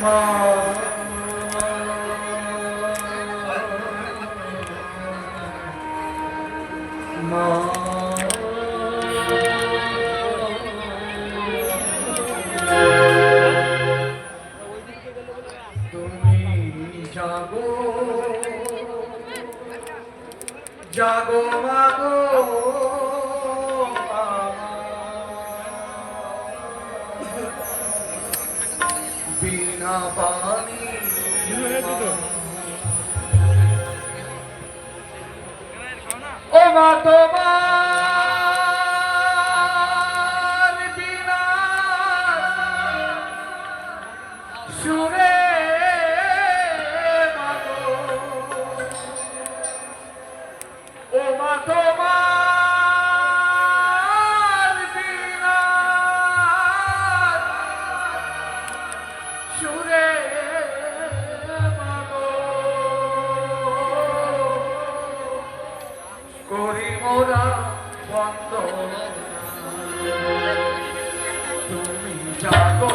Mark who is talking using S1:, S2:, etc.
S1: মা মা তুমি জাগো জাগো মাগো বিনা পানি ও মা তোমার বিনা সুরে মাগো ও মা তোমার বিনা সুরে মাগো করি মোরা বন্ধ তুমি জাগো